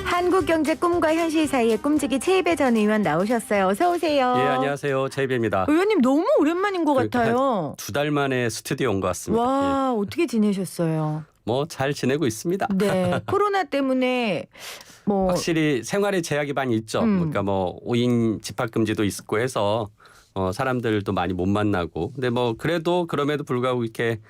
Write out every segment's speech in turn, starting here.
한국경제 꿈과 현실 사이의 꿈지기 최이배 전 의원 나오셨어요. 어서 오세요. 예, 안녕하세요. 최이배입니다. 의원님 너무 오랜만인 것 같아요. 2달 만에 스튜디오 온 것 같습니다. 와, 어떻게 지내셨어요? 뭐 잘 지내고 있습니다. 네, 코로나 때문에 뭐 확실히 생활에 제약이 많이 있죠. 그러니까 뭐 5인 집합 금지도 있고 해서 사람들도 많이 못 만나고. 근데 뭐 그래도 그럼에도 불구하고 이렇게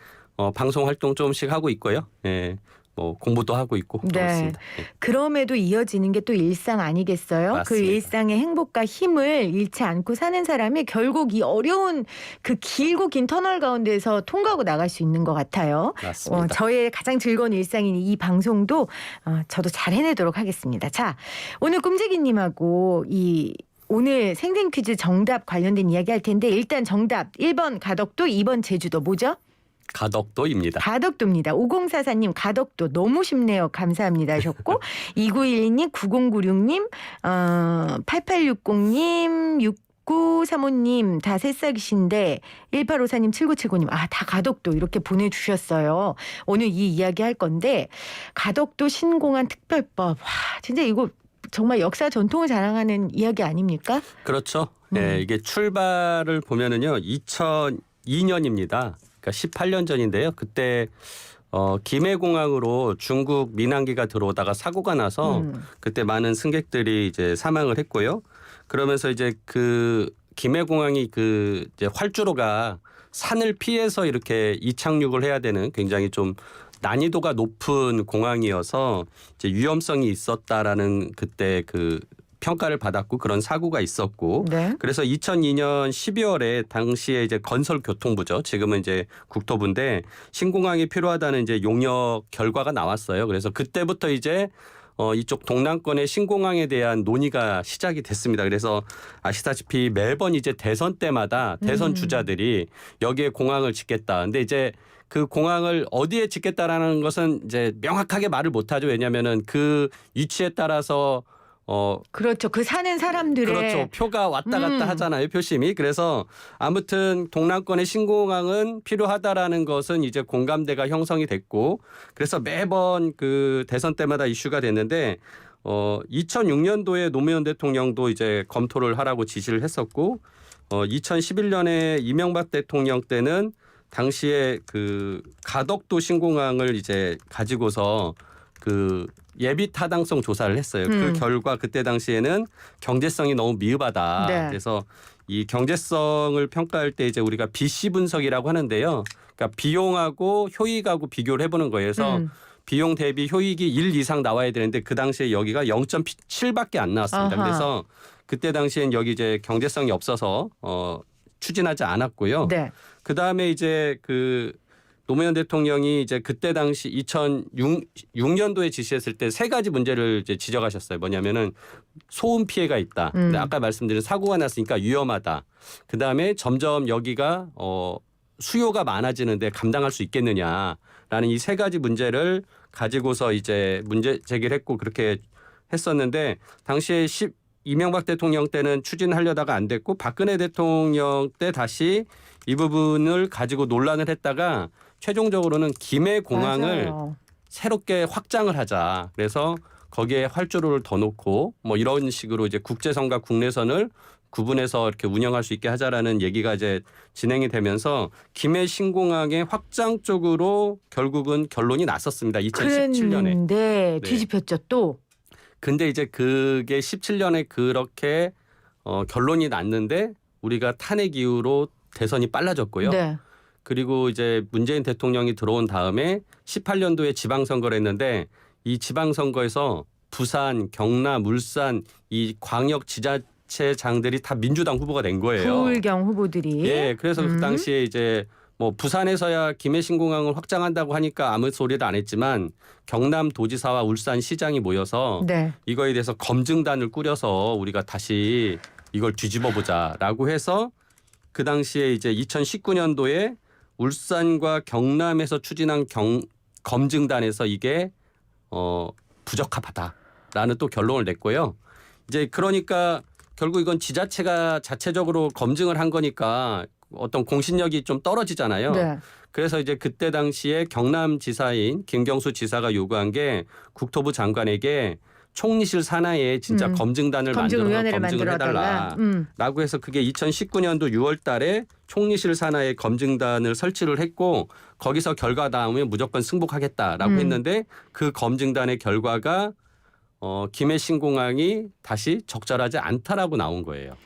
방송 활동 조금씩 하고 있고요. 예. 뭐 공부도 하고 있고 네. 그렇습니다. 예. 그럼에도 이어지는 게 또 일상 아니겠어요? 맞습니다. 그 일상의 행복과 힘을 잃지 않고 사는 사람이 결국 이 어려운 그 길고 긴 터널 가운데서 통과하고 나갈 수 있는 것 같아요. 맞습니다. 저의 가장 즐거운 일상인 이 방송도 저도 잘 해내도록 하겠습니다. 자, 오늘 꿈재기님하고 오늘 생생 퀴즈 정답 관련된 이야기 할 텐데 일단 정답 1번 가덕도 2번 제주도 뭐죠? 가덕도입니다. 가덕도입니다. 5044님 가덕도 너무 쉽네요. 감사합니다 하셨고 2912님 9096님 8860님 6935님 다 새싹이신데 1854님 7979님 다 가덕도 이렇게 보내주셨어요. 오늘 이 이야기 할 건데 가덕도 신공항 특별법 진짜 이거 정말 역사 전통을 자랑하는 이야기 아닙니까? 그렇죠. 예, 이게 출발을 보면은요 2002년입니다. 그러니까 18년 전인데요. 그때 김해공항으로 중국 민항기가 들어오다가 사고가 나서 그때 많은 승객들이 이제 사망을 했고요. 그러면서 이제 그 김해공항이 이제 활주로가 산을 피해서 이렇게 이착륙을 해야 되는 굉장히 좀 난이도가 높은 공항이어서 이제 위험성이 있었다라는 그때 그 평가를 받았고 그런 사고가 있었고 네. 그래서 2002년 12월에 당시에 이제 건설교통부죠. 지금은 이제 국토부인데 신공항이 필요하다는 이제 용역 결과가 나왔어요. 그래서 그때부터 이제 이쪽 동남권의 신공항에 대한 논의가 시작이 됐습니다. 그래서 아시다시피 매번 이제 대선 때마다 대선 주자들이 여기에 공항을 짓겠다. 근데 이제 그 공항을 어디에 짓겠다라는 것은 이제 명확하게 말을 못하죠. 왜냐하면은 그 위치에 따라서 그렇죠. 그 사는 사람들의 그렇죠. 표가 왔다 갔다 하잖아요. 표심이. 그래서 아무튼 동남권의 신공항은 필요하다라는 것은 이제 공감대가 형성이 됐고 그래서 매번 그 대선 때마다 이슈가 됐는데 2006년도에 노무현 대통령도 이제 검토를 하라고 지시를 했었고 2011년에 이명박 대통령 때는 당시에 그 가덕도 신공항을 이제 가지고서 그 예비 타당성 조사를 했어요. 그 결과 그때 당시에는 경제성이 너무 미흡하다. 네. 그래서 이 경제성을 평가할 때 이제 우리가 BC 분석이라고 하는데요. 그러니까 비용하고 효익하고 비교를 해보는 거예요. 그래서 비용 대비 효익이 1 이상 나와야 되는데 그 당시에 여기가 0.7밖에 안 나왔습니다. 아하. 그래서 그때 당시엔 여기 이제 경제성이 없어서 추진하지 않았고요. 네. 그 다음에 이제 그 노무현 대통령이 이제 그때 당시 2006년도에 지시했을 때 세 가지 문제를 이제 지적하셨어요. 뭐냐면은 소음 피해가 있다. 근데 아까 말씀드린 사고가 났으니까 위험하다. 그 다음에 점점 여기가 수요가 많아지는데 감당할 수 있겠느냐라는 이 세 가지 문제를 가지고서 이제 문제 제기를 했고 그렇게 했었는데 당시에 이명박 대통령 때는 추진하려다가 안 됐고 박근혜 대통령 때 다시 이 부분을 가지고 논란을 했다가 최종적으로는 김해공항을 맞아요. 새롭게 확장을 하자. 그래서 거기에 활주로를 더 놓고 뭐 이런 식으로 이제 국제선과 국내선을 구분해서 이렇게 운영할 수 있게 하자라는 얘기가 이제 진행이 되면서 김해 신공항의 확장 쪽으로 결국은 결론이 났었습니다. 2017년에. 그런데 뒤집혔죠 또. 근데 이제 그게 17년에 그렇게 결론이 났는데 우리가 탄핵 이후로 대선이 빨라졌고요. 네. 그리고 이제 문재인 대통령이 들어온 다음에 18년도에 지방선거를 했는데 이 지방선거에서 부산, 경남, 울산 이 광역 지자체장들이 다 민주당 후보가 된 거예요. 부울경 후보들이. 예, 그래서 그 당시에 이제 뭐 부산에서야 김해신공항을 확장한다고 하니까 아무 소리도 안 했지만 경남도지사와 울산시장이 모여서 네. 이거에 대해서 검증단을 꾸려서 우리가 다시 이걸 뒤집어 보자라고 해서 그 당시에 이제 2019년도에 울산과 경남에서 추진한 검증단에서 이게 부적합하다라는 또 결론을 냈고요. 이제 그러니까 결국 이건 지자체가 자체적으로 검증을 한 거니까 어떤 공신력이 좀 떨어지잖아요. 네. 그래서 이제 그때 당시에 경남지사인 김경수 지사가 요구한 게 국토부 장관에게 총리실 산하에 진짜 검증단을 만들어서 검증을 해달라라고 해서 그게 2019년도 6월 달에 총리실 산하에 검증단을 설치를 했고 거기서 결과 나오면 무조건 승복하겠다라고 했는데 그 검증단의 결과가 김해 신공항이 다시 적절하지 않다라고 나온 거예요.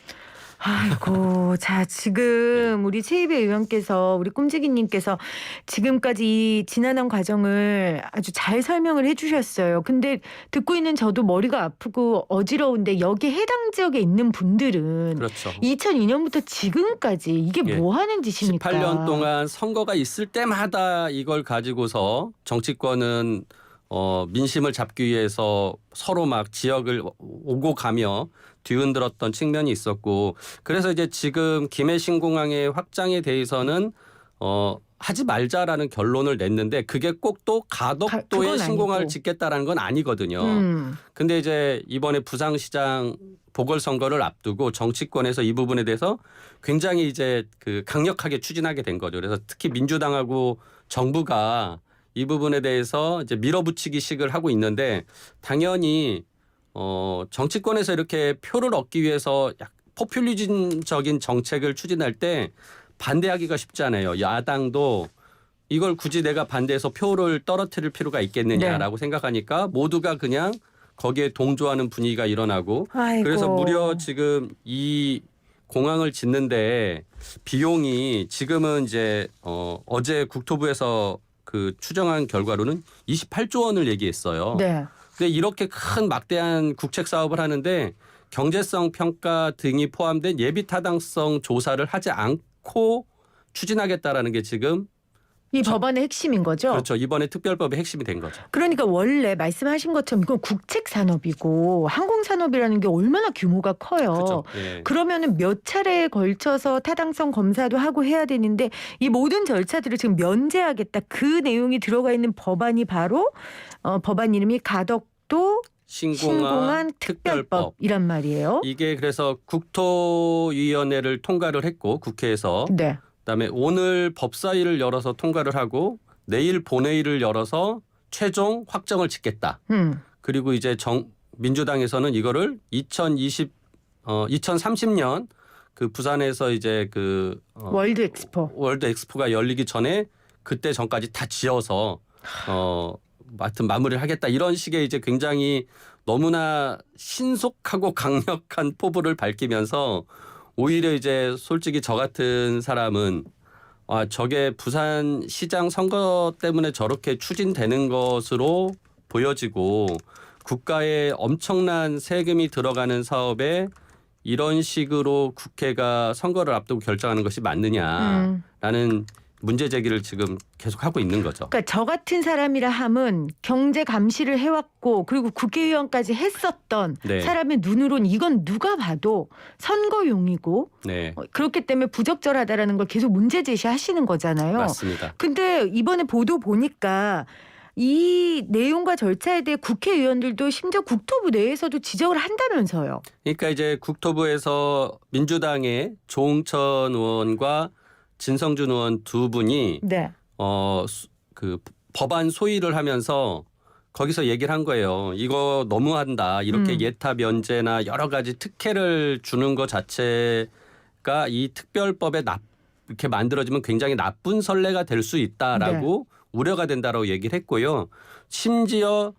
아이고, 자 지금 우리 최희배 의원께서 우리 꼼지기님께서 지금까지 이 지난한 과정을 아주 잘 설명을 해주셨어요. 근데 듣고 있는 저도 머리가 아프고 어지러운데 여기 해당 지역에 있는 분들은 그렇죠. 2002년부터 지금까지 이게 뭐 하는 짓입니까? 18년 동안 선거가 있을 때마다 이걸 가지고서 정치권은 민심을 잡기 위해서 서로 막 지역을 오고 가며 뒤흔들었던 측면이 있었고 그래서 이제 지금 김해 신공항의 확장에 대해서는 하지 말자라는 결론을 냈는데 그게 꼭 또 가덕도에 신공항을 짓겠다라는 건 아니거든요. 근데 이제 이번에 부산시장 보궐선거를 앞두고 정치권에서 이 부분에 대해서 굉장히 이제 그 강력하게 추진하게 된 거죠. 그래서 특히 민주당하고 정부가 이 부분에 대해서 이제 밀어붙이기식을 하고 있는데 당연히 정치권에서 이렇게 표를 얻기 위해서 포퓰리즘적인 정책을 추진할 때 반대하기가 쉽지 않아요. 야당도 이걸 굳이 내가 반대해서 표를 떨어뜨릴 필요가 있겠느냐라고 생각하니까 모두가 그냥 거기에 동조하는 분위기가 일어나고 그래서 무려 지금 이 공항을 짓는데 비용이 지금은 이제 어제 국토부에서 그 추정한 결과로는 28조 원을 얘기했어요. 네. 근데 이렇게 큰 막대한 국책 사업을 하는데 경제성 평가 등이 포함된 예비 타당성 조사를 하지 않고 추진하겠다라는 게 지금 이 법안의 핵심인 거죠? 그렇죠. 이번에 특별법의 핵심이 된 거죠. 그러니까 원래 말씀하신 것처럼 이건 국책 산업이고 항공 산업이라는 게 얼마나 규모가 커요. 그렇죠. 그러면은 몇 차례에 걸쳐서 타당성 검사도 하고 해야 되는데 이 모든 절차들을 지금 면제하겠다. 그 내용이 들어가 있는 법안이 바로 법안 이름이 가덕도 신공항 특별법이란 말이에요. 이게 그래서 국토위원회를 통과를 했고 국회에서 네. 그다음에 오늘 법사위를 열어서 통과를 하고 내일 본회의를 열어서 최종 확정을 짓겠다. 그리고 이제 민주당에서는 이거를 2030년 그 부산에서 이제 그 월드 엑스포가 열리기 전에 그때 전까지 다 지어서 하여튼 마무리를 하겠다. 이런 식의 이제 굉장히 너무나 신속하고 강력한 포부를 밝히면서 오히려 이제 솔직히 저 같은 사람은 저게 부산시장 선거 때문에 저렇게 추진되는 것으로 보여지고 국가에 엄청난 세금이 들어가는 사업에 이런 식으로 국회가 선거를 앞두고 결정하는 것이 맞느냐라는 문제 제기를 지금 계속 하고 있는 거죠. 그러니까 저 같은 사람이라 함은 경제 감시를 해왔고 그리고 국회의원까지 했었던 사람의 눈으론 이건 누가 봐도 선거용이고 그렇기 때문에 부적절하다라는 걸 계속 문제 제시하시는 거잖아요. 맞습니다. 근데 이번에 보도 보니까 이 내용과 절차에 대해 국회의원들도 심지어 국토부 내에서도 지적을 한다면서요. 그러니까 이제 국토부에서 민주당의 조응천 의원과 진성준 의원 두 분이 그 법안 소위를 하면서 거기서 얘기를 한 거예요. 이거 너무한다. 이렇게 예타 면제나 여러 가지 특혜를 주는 것 자체가 이 특별법에 이렇게 만들어지면 굉장히 나쁜 선례가 될 수 있다라고 우려가 된다라고 얘기를 했고요. 심지어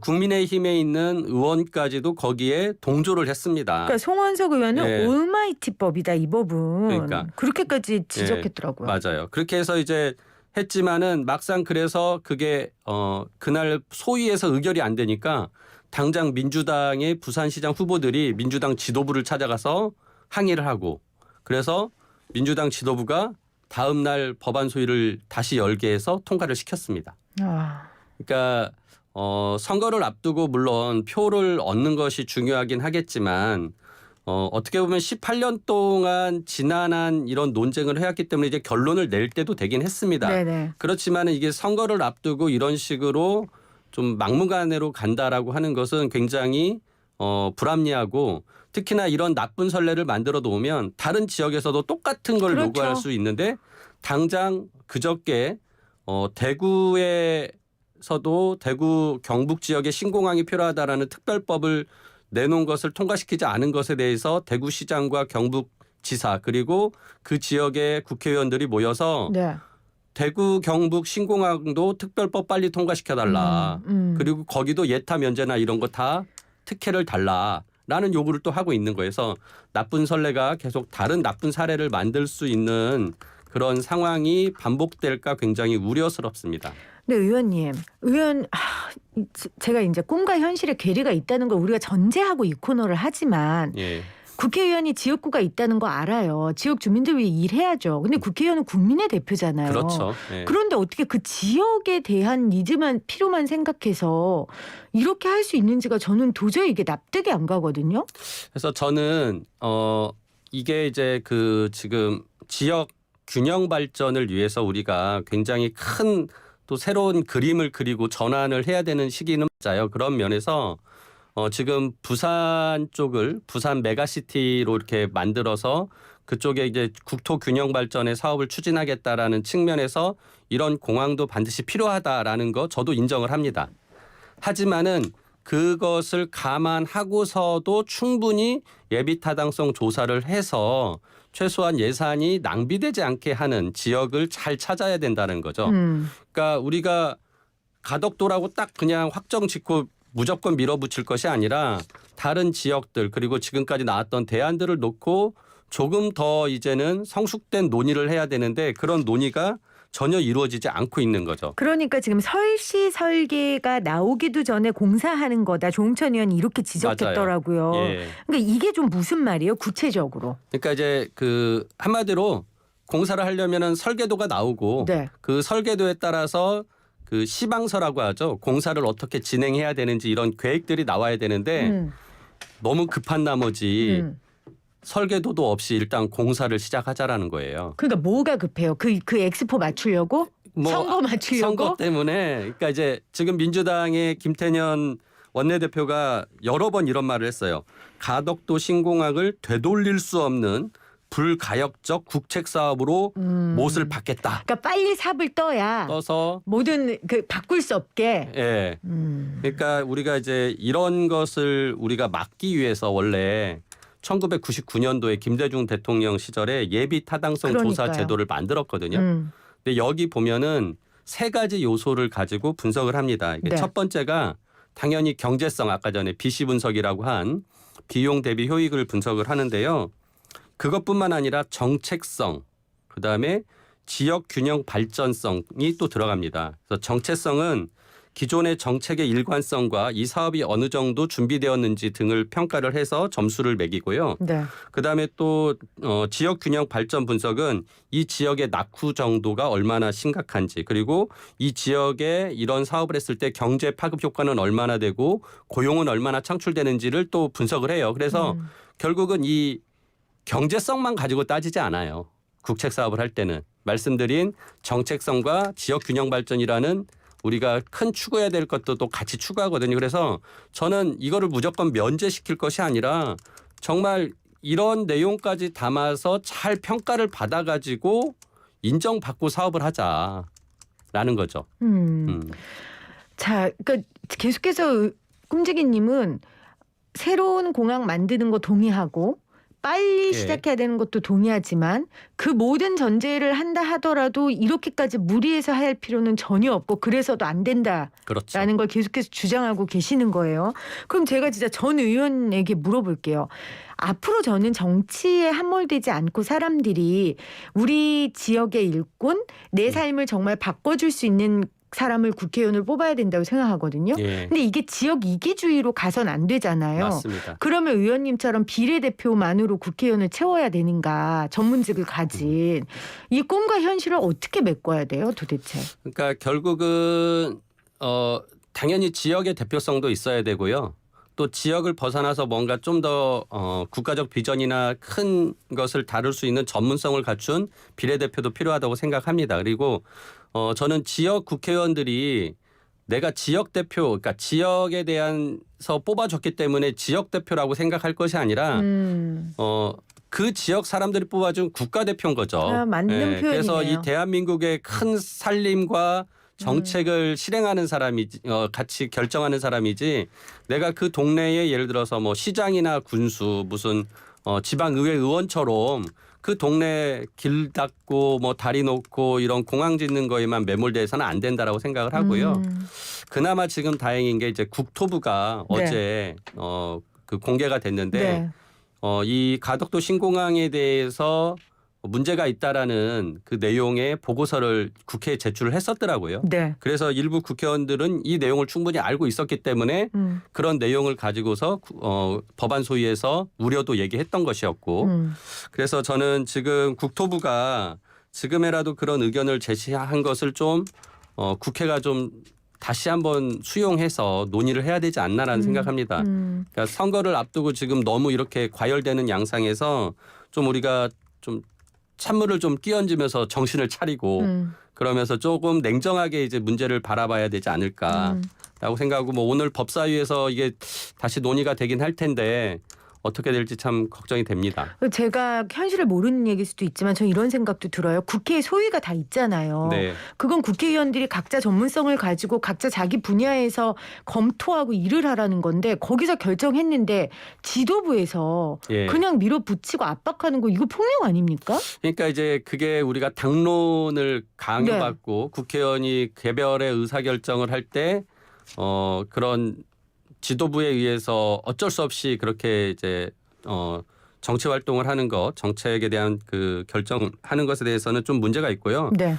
국민의힘에 있는 의원까지도 거기에 동조를 했습니다. 그러니까 송원석 의원은 올마이티법이다 이 법은. 그러니까. 그렇게까지 지적했더라고요. 맞아요. 그렇게 해서 이제 했지만은 막상 그래서 그게 그날 소위에서 의결이 안 되니까 당장 민주당의 부산시장 후보들이 민주당 지도부를 찾아가서 항의를 하고 그래서 민주당 지도부가 다음 날 법안 소위를 다시 열게 해서 통과를 시켰습니다. 그러니까 선거를 앞두고 물론 표를 얻는 것이 중요하긴 하겠지만 어떻게 보면 18년 동안 지난한 이런 논쟁을 해왔기 때문에 이제 결론을 낼 때도 되긴 했습니다. 그렇지만 이게 선거를 앞두고 이런 식으로 좀 막무가내로 간다라고 하는 것은 굉장히 불합리하고 특히나 이런 나쁜 선례를 만들어 놓으면 다른 지역에서도 똑같은 걸 요구할 수 있는데 당장 그저께 대구에서도 대구 경북 지역에 신공항이 필요하다라는 특별법을 내놓은 것을 통과시키지 않은 것에 대해서 대구시장과 경북지사 그리고 그 지역의 국회의원들이 모여서 네. 대구 경북 신공항도 특별법 빨리 통과시켜달라. 그리고 거기도 예타 면제나 이런 거 다 특혜를 달라라는 요구를 또 하고 있는 거예요. 그래서 나쁜 선례가 계속 다른 나쁜 사례를 만들 수 있는 그런 상황이 반복될까 굉장히 우려스럽습니다. 네, 의원님. 제가 이제 꿈과 현실의 괴리가 있다는 걸 우리가 전제하고 이 코너를 하지만 예. 국회의원이 지역구가 있다는 거 알아요. 지역 주민들 위해 일해야죠. 근데 국회의원은 국민의 대표잖아요. 그렇죠. 예. 그런데 어떻게 그 지역에 대한 니즈만 필요만 생각해서 이렇게 할 수 있는지가 저는 도저히 이게 납득이 안 가거든요. 그래서 저는 이게 이제 그 지금 지역 균형 발전을 위해서 우리가 굉장히 큰 또 새로운 그림을 그리고 전환을 해야 되는 시기는 맞아요. 그런 면에서 지금 부산 쪽을 부산 메가시티로 이렇게 만들어서 그쪽에 이제 국토 균형 발전의 사업을 추진하겠다라는 측면에서 이런 공항도 반드시 필요하다라는 거 저도 인정을 합니다. 하지만은 그것을 감안하고서도 충분히 예비타당성 조사를 해서 최소한 예산이 낭비되지 않게 하는 지역을 잘 찾아야 된다는 거죠. 그러니까 우리가 가덕도라고 딱 그냥 확정 짓고 무조건 밀어붙일 것이 아니라 다른 지역들 그리고 지금까지 나왔던 대안들을 놓고 조금 더 이제는 성숙된 논의를 해야 되는데 그런 논의가 전혀 이루어지지 않고 있는 거죠. 그러니까 지금 설시 설계가 나오기도 전에 공사하는 거다. 조홍천 의원이 이렇게 지적했더라고요. 예. 그러니까 이게 좀 무슨 말이에요? 구체적으로. 그러니까 이제 그 한마디로 공사를 하려면은 설계도가 나오고 네. 그 설계도에 따라서 그 시방서라고 하죠. 공사를 어떻게 진행해야 되는지 이런 계획들이 나와야 되는데 너무 급한 나머지 설계도도 없이 일단 공사를 시작하자라는 거예요. 그러니까 뭐가 급해요? 그 엑스포 맞추려고? 선거 맞추려고? 선거 때문에 그러니까 이제 지금 민주당의 김태년 원내대표가 여러 번 이런 말을 했어요. 가덕도 신공항을 되돌릴 수 없는 불가역적 국책 사업으로 못을 받겠다. 그러니까 빨리 삽을 떠서 모든 바꿀 수 없게. 예. 그러니까 우리가 이제 이런 것을 우리가 막기 위해서 원래 1999년도에 김대중 대통령 시절에 예비 타당성 조사 그러니까요. 제도를 만들었거든요. 근데 여기 보면은 세 가지 요소를 가지고 분석을 합니다. 이게 네. 첫 번째가 당연히 경제성 아까 전에 BC 분석이라고 한 비용 대비 효익을 분석을 하는데요. 그것뿐만 아니라 정책성, 그다음에 지역 균형 발전성이 또 들어갑니다. 그래서 정체성은 기존의 정책의 일관성과 이 사업이 어느 정도 준비되었는지 등을 평가를 해서 점수를 매기고요. 네. 그다음에 또 지역 균형 발전 분석은 이 지역의 낙후 정도가 얼마나 심각한지 그리고 이 지역에 이런 사업을 했을 때 경제 파급 효과는 얼마나 되고 고용은 얼마나 창출되는지를 또 분석을 해요. 그래서 결국은 이 경제성만 가지고 따지지 않아요. 국책 사업을 할 때는 말씀드린 정책성과 지역 균형 발전이라는 우리가 큰 추구해야 될 것도 또 같이 추구하거든요. 그래서 저는 이거를 무조건 면제시킬 것이 아니라 정말 이런 내용까지 담아서 잘 평가를 받아가지고 인정받고 사업을 하자라는 거죠. 자, 그러니까 계속해서 꿈지기님은 새로운 공항 만드는 거 동의하고 빨리 예. 시작해야 되는 것도 동의하지만 그 모든 전제를 한다 하더라도 이렇게까지 무리해서 할 필요는 전혀 없고 그래서도 안 된다라는 그렇죠. 걸 계속해서 주장하고 계시는 거예요. 그럼 제가 진짜 전 의원에게 물어볼게요. 앞으로 저는 정치에 함몰되지 않고 사람들이 우리 지역의 일꾼, 내 삶을 정말 바꿔줄 수 있는 사람을 국회의원을 뽑아야 된다고 생각하거든요. 예. 근데 이게 지역 이기주의로 가선 안 되잖아요. 맞습니다. 그러면 의원님처럼 비례대표만으로 국회의원을 채워야 되는가 전문직을 가진 이 꿈과 현실을 어떻게 메꿔야 돼요 도대체. 그러니까 결국은 당연히 지역의 대표성도 있어야 되고요. 또 지역을 벗어나서 뭔가 좀 더 국가적 비전이나 큰 것을 다룰 수 있는 전문성을 갖춘 비례대표도 필요하다고 생각합니다. 그리고 저는 지역 국회의원들이 내가 지역 대표, 그러니까 지역에 대한서 뽑아줬기 때문에 지역 대표라고 생각할 것이 아니라 그 지역 사람들이 뽑아준 국가대표인 거죠. 맞는 표현이네요. 그래서 이 대한민국의 큰 살림과 정책을 실행하는 사람이지, 같이 결정하는 사람이지, 내가 그 동네에 예를 들어서 뭐 시장이나 군수, 무슨 지방의회 의원처럼 그 동네 길 닦고 뭐 다리 놓고 이런 공항 짓는 거에만 매몰돼서는 안 된다라고 생각을 하고요. 그나마 지금 다행인 게 이제 국토부가 네. 어제 그 공개가 됐는데 네. 이 가덕도 신공항에 대해서 문제가 있다라는 그 내용의 보고서를 국회에 제출을 했었더라고요. 네. 그래서 일부 국회의원들은 이 내용을 충분히 알고 있었기 때문에 그런 내용을 가지고서 법안 소위에서 우려도 얘기했던 것이었고 그래서 저는 지금 국토부가 지금이라도 그런 의견을 제시한 것을 좀 국회가 좀 다시 한번 수용해서 논의를 해야 되지 않나라는 생각합니다. 그러니까 선거를 앞두고 지금 너무 이렇게 과열되는 양상에서 좀 우리가 좀 찬물을 좀 끼얹으면서 정신을 차리고 그러면서 조금 냉정하게 이제 문제를 바라봐야 되지 않을까라고 생각하고 뭐 오늘 법사위에서 이게 다시 논의가 되긴 할 텐데 어떻게 될지 참 걱정이 됩니다. 제가 현실을 모르는 얘기일 수도 있지만 저는 이런 생각도 들어요. 국회에 소위가 다 있잖아요. 네. 그건 국회의원들이 각자 전문성을 가지고 각자 자기 분야에서 검토하고 일을 하라는 건데 거기서 결정했는데 지도부에서 예. 그냥 밀어붙이고 압박하는 거 이거 폭력 아닙니까? 그러니까 이제 그게 우리가 당론을 강요받고 국회의원이 개별의 의사결정을 할 때 그런 지도부에 의해서 어쩔 수 없이 그렇게 이제 정치 활동을 하는 것, 정책에 대한 그 결정하는 것에 대해서는 좀 문제가 있고요. 네.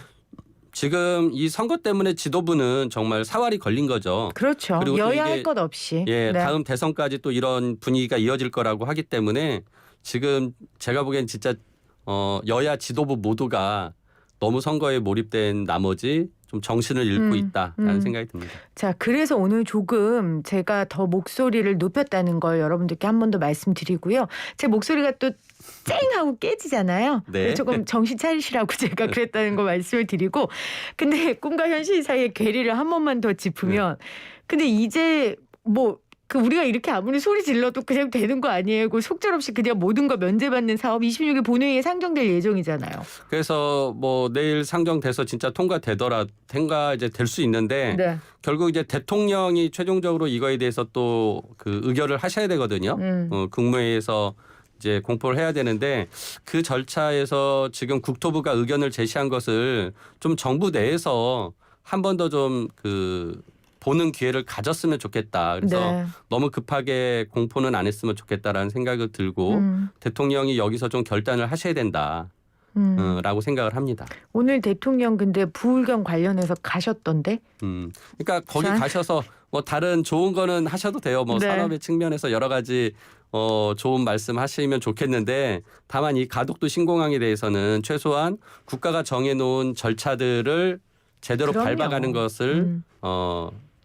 지금 이 선거 때문에 지도부는 정말 사활이 걸린 거죠. 그렇죠. 그리고 또 여야 이게 할 것 없이. 예, 네. 다음 대선까지 또 이런 분위기가 이어질 거라고 하기 때문에 지금 제가 보기엔 진짜 여야 지도부 모두가 너무 선거에 몰입된 나머지 좀 정신을 잃고 있다라는 생각이 듭니다. 자, 그래서 오늘 조금 제가 더 목소리를 높였다는 걸 여러분들께 한 번 더 말씀드리고요. 제 목소리가 또 쨍하고 깨지잖아요. 네. 그래서 조금 정신 차리시라고 제가 그랬다는 거 말씀을 드리고 근데 꿈과 현실 사이의 괴리를 한 번만 더 짚으면 근데 이제 뭐 그 우리가 이렇게 아무리 소리 질러도 그냥 되는 거 아니에요. 그 속절없이 그냥 모든 거 면제받는 사업 26일 본회의에 상정될 예정이잖아요. 그래서 뭐 내일 상정돼서 진짜 통과 이제 될 수 있는데 네. 결국 이제 대통령이 최종적으로 이거에 대해서 또 그 의결을 하셔야 되거든요. 국무회의에서 이제 공포를 해야 되는데 그 절차에서 지금 국토부가 의견을 제시한 것을 좀 정부 내에서 한 번 더 좀 그 보는 기회를 가졌으면 좋겠다. 그래서 네. 너무 급하게 공포는 안 했으면 좋겠다라는 생각을 들고 대통령이 여기서 좀 결단을 하셔야 된다라고 생각을 합니다. 오늘 대통령 근데 부울경 관련해서 가셨던데? 그러니까 거기 자. 가셔서 뭐 다른 좋은 거는 하셔도 돼요. 뭐 네. 산업의 측면에서 여러 가지 좋은 말씀 하시면 좋겠는데 다만 이 가덕도 신공항에 대해서는 최소한 국가가 정해놓은 절차들을 제대로 그럼요. 밟아가는 것을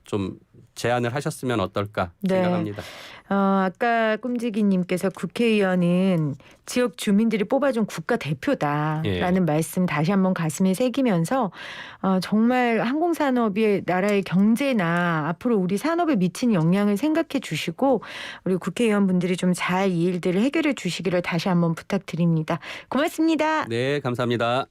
좀 제안을 하셨으면 어떨까 네. 생각합니다. 아까 꿈지기님께서 국회의원은 지역 주민들이 뽑아준 국가 대표다라는 말씀 다시 한번 가슴에 새기면서 정말 항공산업이 나라의 경제나 앞으로 우리 산업에 미치는 영향을 생각해 주시고 우리 국회의원분들이 좀 잘 이 일들을 해결해 주시기를 다시 한번 부탁드립니다. 고맙습니다. 네, 감사합니다.